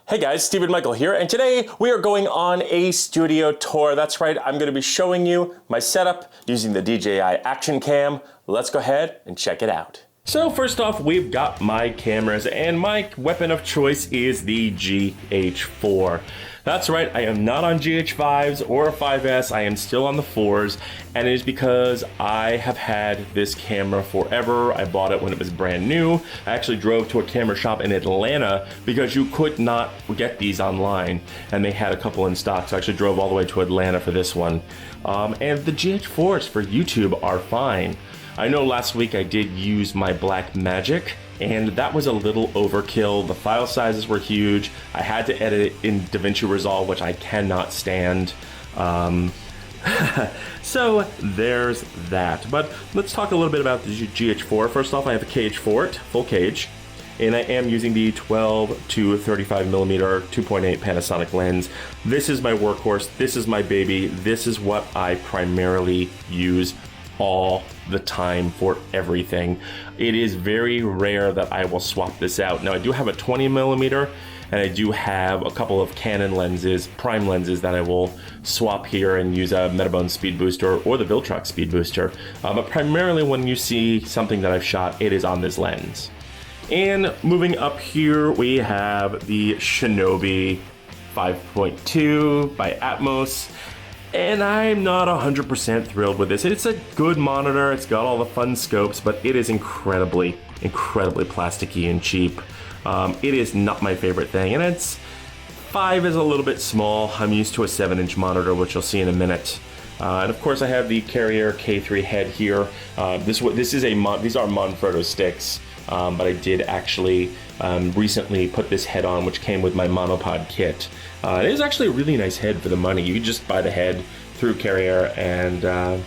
Hey guys, Stephen Michael here, and today we are going on a studio tour. That's right, I'm going to be showing you my setup using the DJI Action Cam. Let's go ahead and check it out. So first off, we've got my cameras, and my weapon of choice is the GH4. That's right, I am not on GH5s or a 5S, I am still on the 4s, and it is because I have had this camera forever. I bought it when it was brand new. I actually drove to a camera shop in Atlanta because you could not get these online, and they had a couple in stock, so I actually drove all the way to Atlanta for this one. And the GH4s for YouTube are fine. I know last week I did use my Blackmagic, and that was a little overkill. The file sizes were huge. I had to edit it in DaVinci Resolve, which I cannot stand. So there's that. But let's talk a little bit about the GH4. First off, I have a cage for it, full cage, and I am using the 12 to 35 millimeter 2.8 Panasonic lens. This is my workhorse. This is my baby. This is what I primarily use all the time for everything. It is very rare that I will swap this out. Now I do have a 20 millimeter and I do have a couple of Canon lenses, prime lenses, that I will swap here and use a Metabone Speed Booster or the Viltrox Speed Booster. But primarily when you see something that I've shot, it is on this lens. And moving up here, we have the Shinobi 5.2 by Atmos. And I'm not 100% thrilled with this. It's a good monitor, it's got all the fun scopes, but it is incredibly plasticky and cheap. It is not my favorite thing, and it's 5 is a little bit small. I'm used to a 7-inch monitor, which you'll see in a minute. And of course I have the Carrier K3 head here. These are Manfrotto sticks, but I did actually recently put this head on, which came with my monopod kit. It is actually a really nice head for the money. You just buy the head through Carrier, and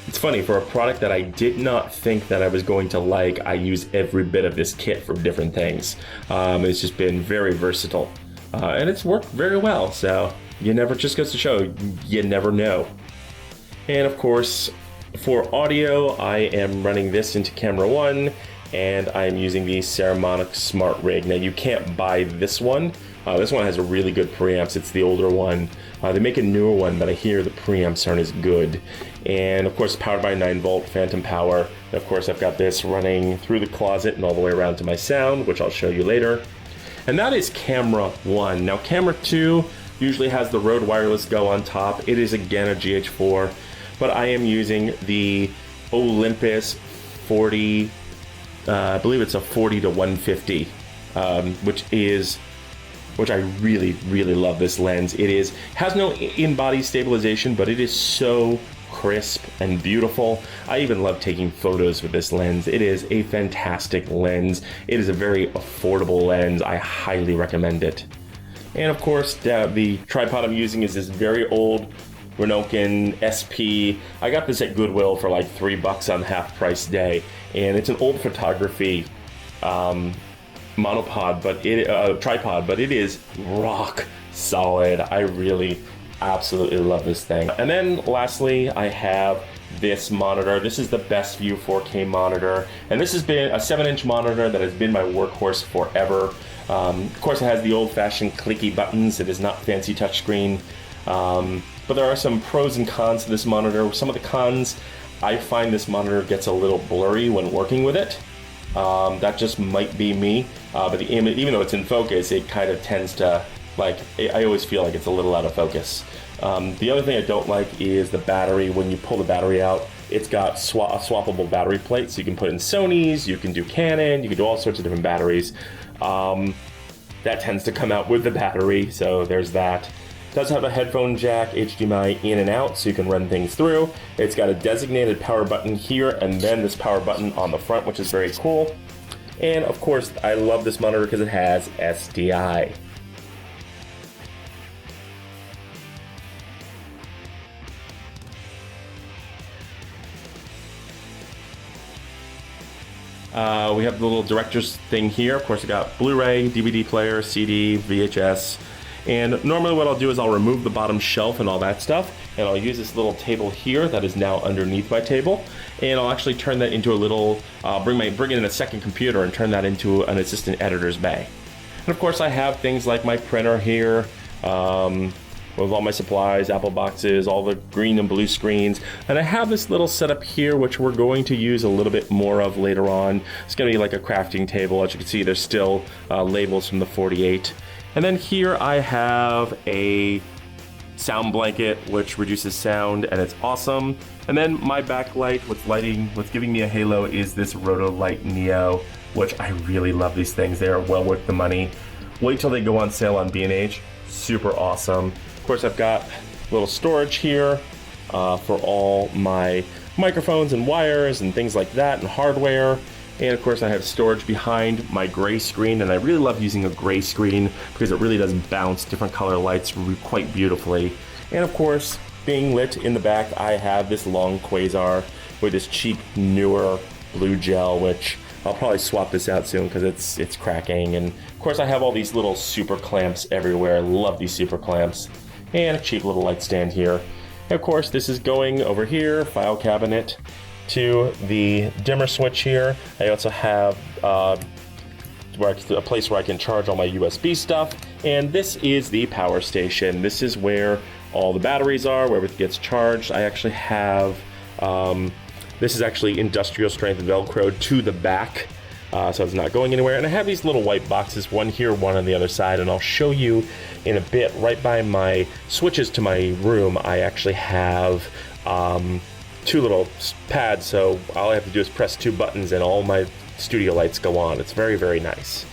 it's funny, for a product that I did not think that I was going to like, I use every bit of this kit for different things. It's just been very versatile, and it's worked very well, so you never, just goes to show, you never know. And of course, for audio, I am running this into Camera One, and I'm using the Saramonic Smart Rig. Now you can't buy this one. This one has a really good preamps. It's the older one. They make a newer one, but I hear the preamps aren't as good. And of course, powered by 9-volt Phantom Power. And of course, I've got this running through the closet and all the way around to my sound, which I'll show you later. And that is Camera One. Now Camera Two usually has the Rode Wireless Go on top. It is again a GH4, but I am using the Olympus 40, I believe it's a 40 to 150, which I really love this lens. It has no in-body stabilization, but it is so crisp and beautiful. I even love taking photos with this lens. It is a fantastic lens. It is a very affordable lens. I highly recommend it. And of course, the tripod I'm using is this very old Renokin SP. I got this at Goodwill for like $3 on half price day, and it's an old photography monopod, but tripod, but it is rock solid. I really absolutely love this thing. And then lastly, I have this monitor. This is the BestView 4K monitor, and this has been a 7-inch monitor that has been my workhorse forever. Of course, it has the old-fashioned clicky buttons. It is not fancy touchscreen, but there are some pros and cons to this monitor. Some of the cons, I find this monitor gets a little blurry when working with it. That just might be me, but the image, even though it's in focus, it kind of tends to, I always feel like it's a little out of focus. The other thing I don't like is the battery. When you pull the battery out, it's got a swappable battery plate, so you can put in Sony's, you can do Canon, you can do all sorts of different batteries. That tends to come out with the battery, so there's that. It does have a headphone jack, HDMI in and out, so you can run things through. It's got a designated power button here, and then this power button on the front, which is very cool. And of course, I love this monitor because it has SDI. We have the little director's thing here. Of course, I got Blu-ray, DVD player, CD, VHS. And normally what I'll do is I'll remove the bottom shelf and all that stuff, and I'll use this little table here that is now underneath my table, and I'll actually turn that into a little, bring in a second computer and turn that into an assistant editor's bay. And of course I have things like my printer here, with all my supplies, Apple boxes, all the green and blue screens. And I have this little setup here, which we're going to use a little bit more of later on. It's gonna be like a crafting table. As you can see, there's still labels from the 48. And then here I have a sound blanket, which reduces sound, and it's awesome. And then my backlight, what's giving me a halo is this Rotolight Neo, which I really love these things. They are well worth the money. Wait till they go on sale on B&H. Super awesome. Of course, I've got a little storage here for all my microphones and wires and things like that, and hardware. And of course I have storage behind my gray screen, and I really love using a gray screen because it really does bounce different color lights quite beautifully. And of course, being lit in the back, I have this long Quasar with this cheap, newer blue gel, which I'll probably swap this out soon because it's cracking. And of course I have all these little super clamps everywhere. I love these super clamps. And a cheap little light stand here. And of course this is going over here, file cabinet, to the dimmer switch here. I also have a place where I can charge all my USB stuff. And this is the power station. This is where all the batteries are, where it gets charged. I actually have, this is actually industrial strength Velcro to the back, so it's not going anywhere. And I have these little white boxes, one here, one on the other side, and I'll show you in a bit. Right by my switches to my room, I actually have two little pads, so all I have to do is press two buttons and all my studio lights go on. It's very, very nice.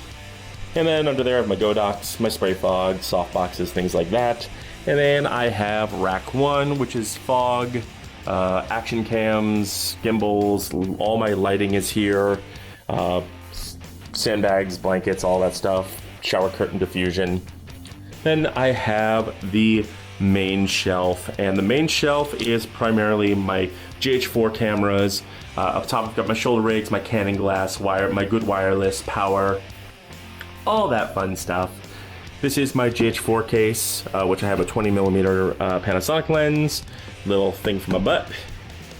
And then under there I have my Godox, my spray fog, soft boxes, things like that. And then I have rack one, which is fog, action cams, gimbals, all my lighting is here, sandbags, blankets, all that stuff, shower curtain diffusion. Then I have the main shelf, and the main shelf is primarily my GH4 cameras. Up top I've got my shoulder rigs, my Canon glass, my good wireless, power, all that fun stuff. This is my GH4 case, which I have a 20mm Panasonic lens, little thing for my butt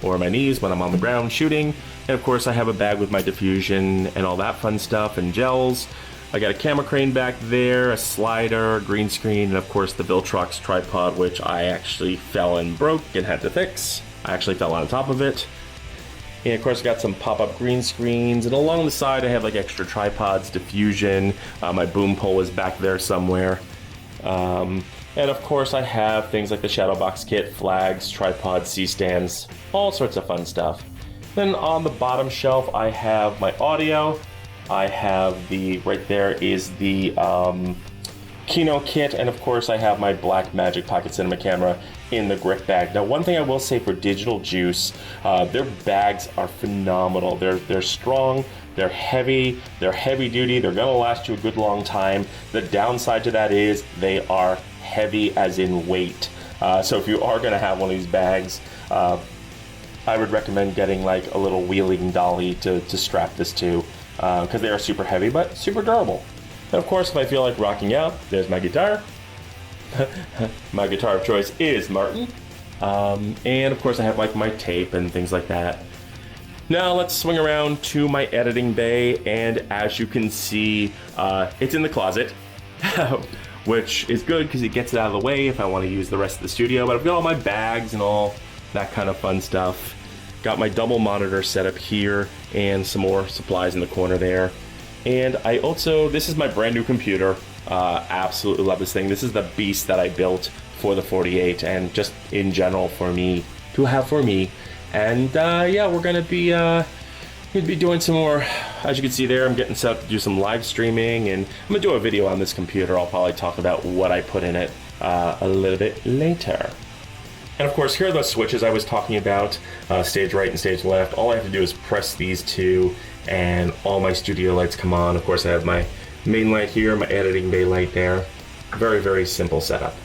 or my knees when I'm on the ground shooting. And of course I have a bag with my diffusion and all that fun stuff and gels. I got a camera crane back there, a slider, a green screen, and of course the Viltrox tripod, which I actually fell and broke and had to fix. I actually fell on top of it. And of course I got some pop-up green screens, and along the side I have like extra tripods, diffusion, my boom pole is back there somewhere. And of course I have things like the shadow box kit, flags, tripods, C-stands, all sorts of fun stuff. Then on the bottom shelf I have my audio. I have right there is the Kino kit, and of course I have my Blackmagic Pocket Cinema camera in the grip bag. Now one thing I will say for Digital Juice, their bags are phenomenal. They're strong, they're heavy duty, they're gonna last you a good long time. The downside to that is they are heavy as in weight. So if you are gonna have one of these bags, I would recommend getting like a little wheeling dolly to strap this to, because they are super heavy but super durable. And of course, if I feel like rocking out, there's my guitar. My guitar of choice is Martin. And of course I have like my tape and things like that. Now let's swing around to my editing bay, and as you can see, it's in the closet, which is good because it gets it out of the way if I want to use the rest of the studio. But I've got all my bags and all that kind of fun stuff. Got my double monitor set up here and some more supplies in the corner there. And I also, this is my brand new computer. Absolutely love this thing. This is the beast that I built for the 48 and just in general for me, to have for me. And yeah, we're gonna be doing some more. As you can see there, I'm getting set up to do some live streaming, and I'm gonna do a video on this computer. I'll probably talk about what I put in it a little bit later. And of course, here are the switches I was talking about, stage right and stage left. All I have to do is press these two and all my studio lights come on. Of course, I have my main light here, my editing bay light there. Very, very simple setup.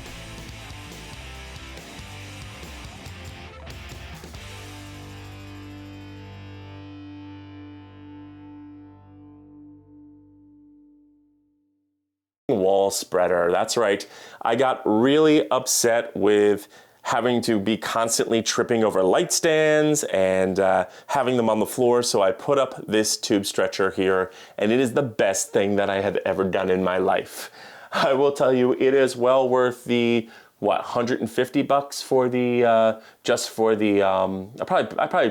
Wall spreader, that's right. I got really upset with having to be constantly tripping over light stands and having them on the floor. So I put up this tube stretcher here, and it is the best thing that I had ever done in my life. I will tell you, it is well worth the, what, $150 for the, just for the,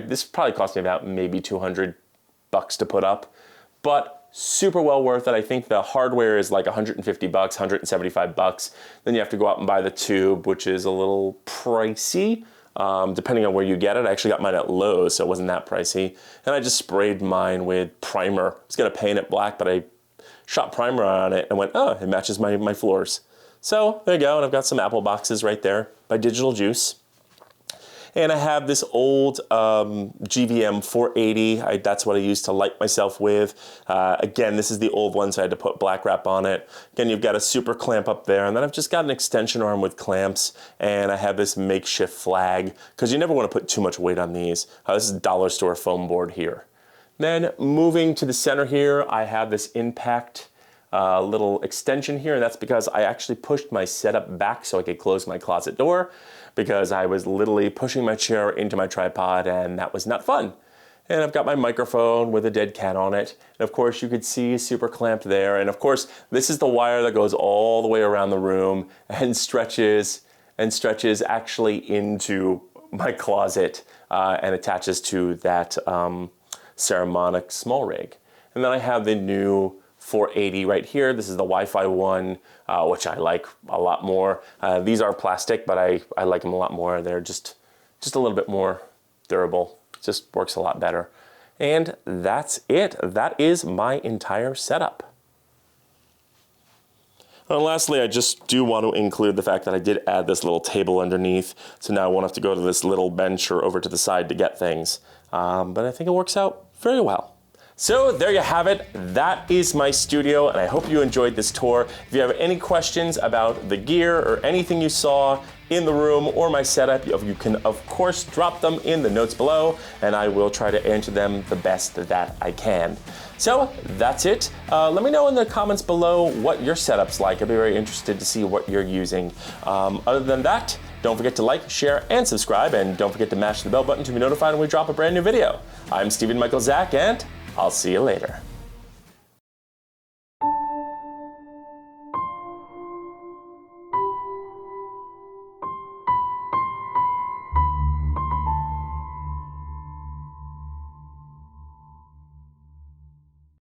this probably cost me about maybe $200 to put up, but super well worth it. I think the hardware is like $150, $175. Then you have to go out and buy the tube, which is a little pricey, depending on where you get it. I actually got mine at Lowe's, so it wasn't that pricey. And I just sprayed mine with primer. I was gonna paint it black, but I shot primer on it and went, oh, it matches my floors. So there you go, and I've got some Apple boxes right there by Digital Juice. And I have this old GVM 480. That's what I used to light myself with. Again, this is the old one, so I had to put black wrap on it. Again, you've got a super clamp up there, and then I've just got an extension arm with clamps, and I have this makeshift flag, because you never want to put too much weight on these. This is a dollar store foam board here. Then moving to the center here, I have this Impact little extension here, and that's because I actually pushed my setup back so I could close my closet door, because I was literally pushing my chair into my tripod, and that was not fun. And I've got my microphone with a dead cat on it. And of course you could see super clamp there. And of course, this is the wire that goes all the way around the room and stretches actually into my closet and attaches to that Saramonic small rig. And then I have the new 480 right here. This is the Wi-Fi one, which I like a lot more. These are plastic, but I like them a lot more. They're just a little bit more durable. Just works a lot better. And that's it. That is my entire setup. And lastly, I just do want to include the fact that I did add this little table underneath, so now I won't have to go to this little bench or over to the side to get things. But I think it works out very well. So there you have it. That is my studio, and I hope you enjoyed this tour. If you have any questions about the gear or anything you saw in the room or my setup, you can of course drop them in the notes below, and I will try to answer them the best that I can. So that's it. Let me know in the comments below what your setup's like. I'd be very interested to see what you're using. Other than that, don't forget to like, share, and subscribe, and don't forget to mash the bell button to be notified when we drop a brand new video. I'm Stephen Michael Zach, and I'll see you later.